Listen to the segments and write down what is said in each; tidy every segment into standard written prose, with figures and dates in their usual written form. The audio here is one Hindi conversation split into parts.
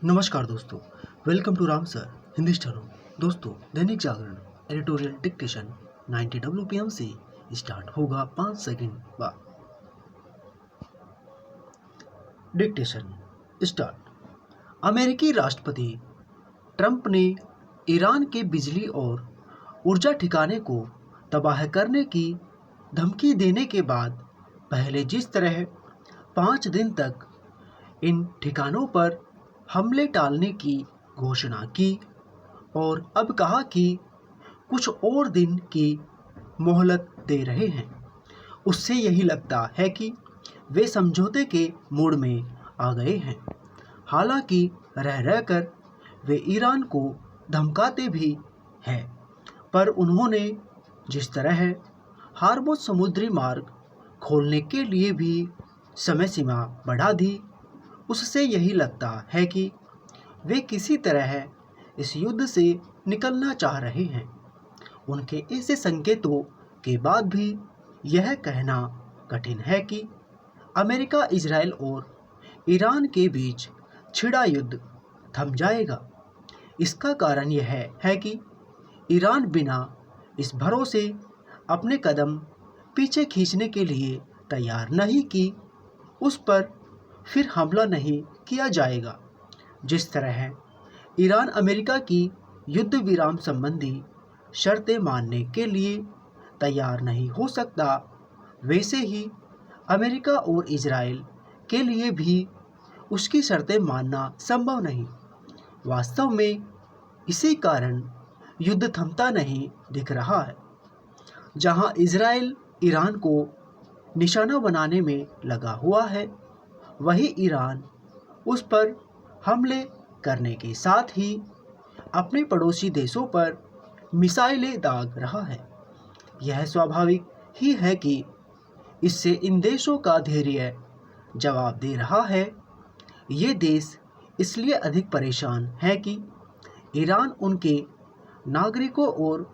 नमस्कार दोस्तों, welcome to Ram sir Hindi स्टारो। दोस्तों, Dainik Jagran editorial dictation 90 WPM से स्टार्ट होगा 5 सेकंड बाद। Dictation start. अमेरिकी राष्ट्रपति ट्रंप ने ईरान के बिजली और ऊर्जा ठिकाने को तबाह करने की धमकी देने के बाद पहले जिस तरह 5 दिन तक इन ठिकानों पर हमले टालने की घोषणा की और अब कहा कि कुछ और दिन की मोहलत दे रहे हैं, उससे यही लगता है कि वे समझौते के मूड में आ गए हैं। हालांकि रह रहकर वे ईरान को धमकाते भी हैं, पर उन्होंने जिस तरह हार्मुज समुद्री मार्ग खोलने के लिए भी समय सीमा बढ़ा दी, उससे यही लगता है कि वे किसी तरह इस युद्ध से निकलना चाह रहे हैं। उनके ऐसे संकेतों के बाद भी यह कहना कठिन है कि अमेरिका, इजराइल और ईरान के बीच छिड़ा युद्ध थम जाएगा। इसका कारण यह है कि ईरान बिना इस भरोसे अपने कदम पीछे खींचने के लिए तैयार नहीं कि उस पर फिर हमला नहीं किया जाएगा। जिस तरह ईरान अमेरिका की युद्ध विराम संबंधी शर्तें मानने के लिए तैयार नहीं हो सकता, वैसे ही अमेरिका और इजराइल के लिए भी उसकी शर्तें मानना संभव नहीं। वास्तव में इसी कारण युद्ध थमता नहीं दिख रहा है। जहां इजराइल ईरान को निशाना बनाने में लगा हुआ है, वहीं ईरान उस पर हमले करने के साथ ही अपने पड़ोसी देशों पर मिसाइलें दाग रहा है। यह स्वाभाविक ही है कि इससे इन देशों का धैर्य जवाब दे रहा है। ये देश इसलिए अधिक परेशान है कि ईरान उनके नागरिकों और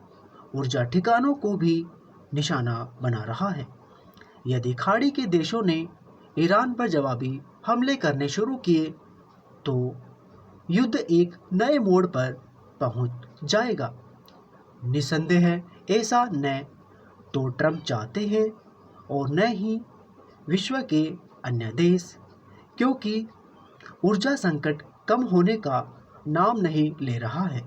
ऊर्जा ठिकानों को भी निशाना बना रहा है। यदि खाड़ी के देशों ने ईरान पर जवाबी हमले करने शुरू किए तो युद्ध एक नए मोड़ पर पहुंच जाएगा। निसंदेह ऐसा न तो ट्रंप चाहते हैं और न ही विश्व के अन्य देश, क्योंकि ऊर्जा संकट कम होने का नाम नहीं ले रहा है।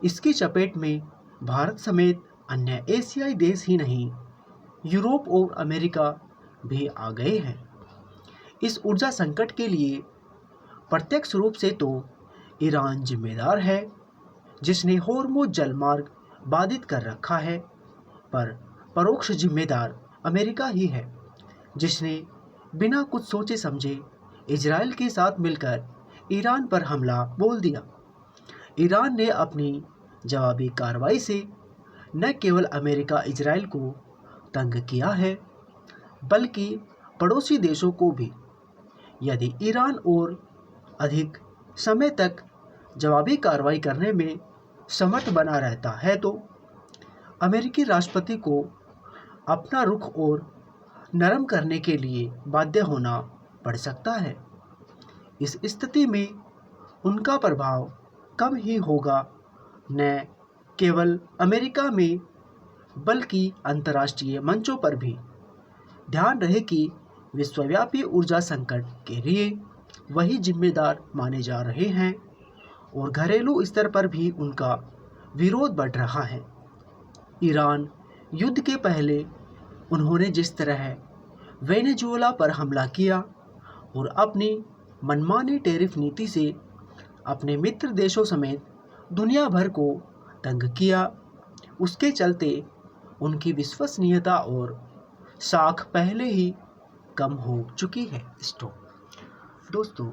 इसकी चपेट में भारत समेत अन्य एशियाई देश ही नहीं, यूरोप और अमेरिका भी आ गए हैं। इस ऊर्जा संकट के लिए प्रत्यक्ष रूप से तो ईरान जिम्मेदार है, जिसने होर्मुज जलमार्ग बाधित कर रखा है, पर परोक्ष जिम्मेदार अमेरिका ही है, जिसने बिना कुछ सोचे समझे इजराइल के साथ मिलकर ईरान पर हमला बोल दिया। ईरान ने अपनी जवाबी कार्रवाई से न केवल अमेरिका, इजराइल को तंग किया है, बल्कि पड़ोसी देशों को भी। यदि ईरान और अधिक समय तक जवाबी कार्रवाई करने में समर्थ बना रहता है तो अमेरिकी राष्ट्रपति को अपना रुख और नरम करने के लिए बाध्य होना पड़ सकता है। इस स्थिति में उनका प्रभाव कम ही होगा, न केवल अमेरिका में बल्कि अंतर्राष्ट्रीय मंचों पर भी। ध्यान रहे कि विश्वव्यापी ऊर्जा संकट के लिए वही जिम्मेदार माने जा रहे हैं और घरेलू स्तर पर भी उनका विरोध बढ़ रहा है। ईरान युद्ध के पहले उन्होंने जिस तरह वेनेजुएला पर हमला किया और अपनी मनमानी टैरिफ नीति से अपने मित्र देशों समेत दुनिया भर को तंग किया, उसके चलते उनकी विश्वसनीयता और साख पहले ही कम हो चुकी है। दोस्तों,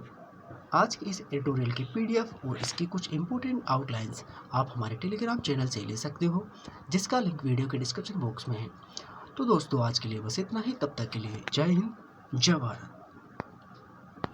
आज के इस एडिटोरियल की PDF और इसकी कुछ इम्पोर्टेंट आउटलाइंस आप हमारे टेलीग्राम चैनल से ले सकते हो, जिसका लिंक वीडियो के डिस्क्रिप्शन बॉक्स में है। तो दोस्तों, आज के लिए बस इतना ही। तब तक के लिए जय हिंद, जय भारत।